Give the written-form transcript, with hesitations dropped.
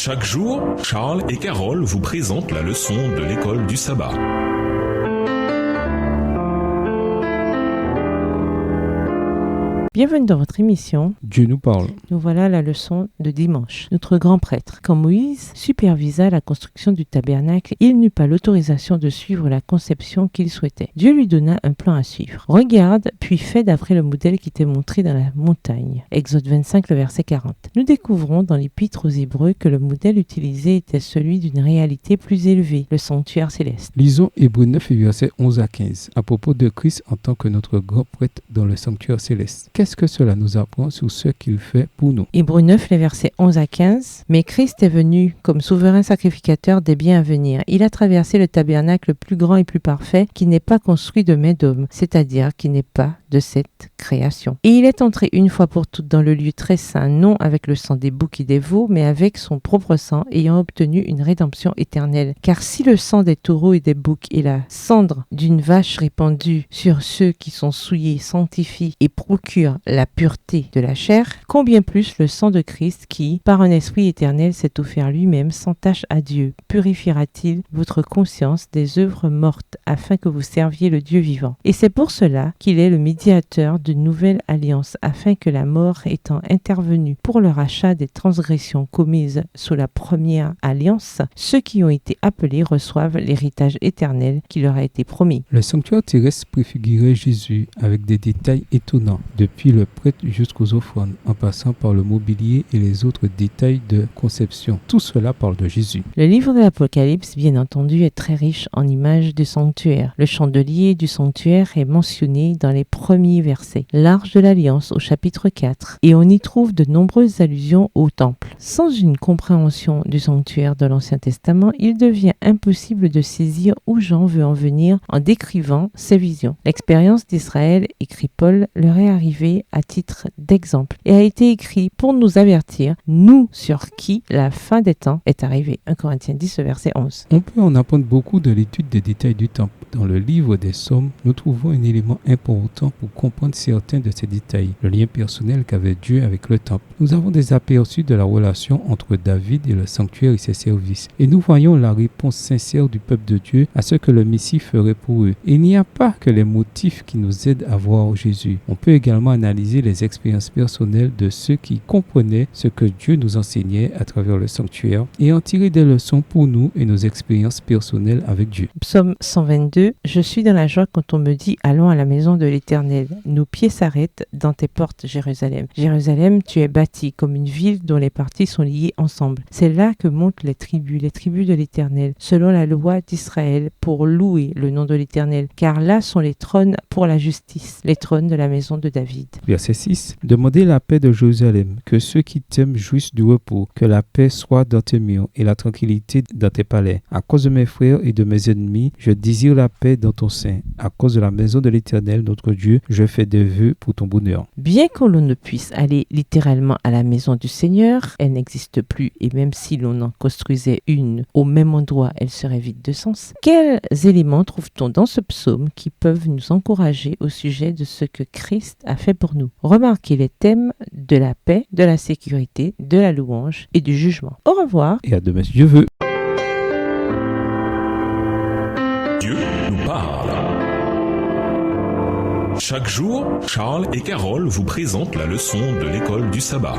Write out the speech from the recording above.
Chaque jour, Charles et Carole vous présentent la leçon de l'école du sabbat. Bienvenue dans votre émission. Dieu nous parle. Nous voilà à la leçon de dimanche. Notre grand prêtre, quand Moïse supervisa la construction du tabernacle, il n'eut pas l'autorisation de suivre la conception qu'il souhaitait. Dieu lui donna un plan à suivre. Regarde, puis fais d'après le modèle qui t'est montré dans la montagne. Exode 25, le verset 40. Nous découvrons dans l'Épître aux Hébreux que le modèle utilisé était celui d'une réalité plus élevée, le sanctuaire céleste. Lisons Hébreux 9 et versets 11 à 15, à propos de Christ en tant que notre grand prêtre dans le sanctuaire céleste. Qu'est-ce que cela nous apprend sur ce qu'il fait pour nous? Hébreux 9, les versets 11 à 15. Mais Christ est venu comme souverain sacrificateur des biens à venir. Il a traversé le tabernacle le plus grand et plus parfait qui n'est pas construit de main d'homme, c'est-à-dire qui n'est pas de cette création. Et il est entré une fois pour toutes dans le lieu très saint, non avec le sang des boucs et des veaux, mais avec son propre sang, ayant obtenu une rédemption éternelle. Car si le sang des taureaux et des boucs et la cendre d'une vache répandue sur ceux qui sont souillés sanctifie et procure la pureté de la chair, combien plus le sang de Christ qui, par un esprit éternel, s'est offert lui-même sans tache à Dieu, purifiera-t-il votre conscience des œuvres mortes afin que vous serviez le Dieu vivant. Et c'est pour cela qu'il est le médiateur d'une nouvelle alliance, afin que la mort étant intervenue pour le rachat des transgressions commises sous la première alliance, ceux qui ont été appelés reçoivent l'héritage éternel qui leur a été promis. Le sanctuaire terrestre préfigurait Jésus avec des détails étonnants, depuis le prêtre jusqu'aux offrandes, en passant par le mobilier et les autres détails de conception. Tout cela parle de Jésus. Le livre de l'Apocalypse, bien entendu, est très riche en images du sanctuaire. Le chandelier du sanctuaire est mentionné dans les premiers versets. L'Arche de l'Alliance au chapitre 4. Et on y trouve de nombreuses allusions au temple. Sans une compréhension du sanctuaire de l'Ancien Testament, il devient impossible de saisir où Jean veut en venir en décrivant ses visions. L'expérience d'Israël, écrit Paul, leur est arrivée à titre d'exemple et a été écrit pour nous avertir, nous sur qui la fin des temps est arrivée. 1 Corinthiens 10, verset 11. On peut en apprendre beaucoup de l'étude des détails du temple. Dans le livre des Psaumes, nous trouvons un élément important pour comprendre certains de ces détails, le lien personnel qu'avait Dieu avec le temple. Nous avons des aperçus de la relation entre David et le sanctuaire et ses services, et nous voyons la réponse sincère du peuple de Dieu à ce que le Messie ferait pour eux. Et il n'y a pas que les motifs qui nous aident à voir Jésus. On peut également analyser les expériences personnelles de ceux qui comprenaient ce que Dieu nous enseignait à travers le sanctuaire et en tirer des leçons pour nous et nos expériences personnelles avec Dieu. Psaume 122. Je suis dans la joie quand on me dit « Allons à la maison de l'Éternel ». Nos pieds s'arrêtent dans tes portes, Jérusalem. Jérusalem, tu es bâtie comme une ville dont les parties sont liées ensemble. C'est là que montent les tribus de l'Éternel, selon la loi d'Israël, pour louer le nom de l'Éternel. Car là sont les trônes pour la justice, les trônes de la maison de David. Verset 6. Demandez la paix de Jérusalem, que ceux qui t'aiment jouissent du repos, que la paix soit dans tes murs et la tranquillité dans tes palais. À cause de mes frères et de mes ennemis, je désire la paix dans ton sein. À cause de la maison de l'Éternel, notre Dieu, je fais des vœux pour ton bonheur. Bien que l'on ne puisse aller littéralement à la maison du Seigneur, elle n'existe plus et même si l'on en construisait une au même endroit, elle serait vide de sens. Quels éléments trouve-t-on dans ce psaume qui peuvent nous encourager au sujet de ce que Christ a fait pour nous? Remarquez les thèmes de la paix, de la sécurité, de la louange et du jugement. Au revoir. Et à demain si Dieu veut. Dieu nous parle. Chaque jour, Charles et Carole vous présentent la leçon de l'école du sabbat.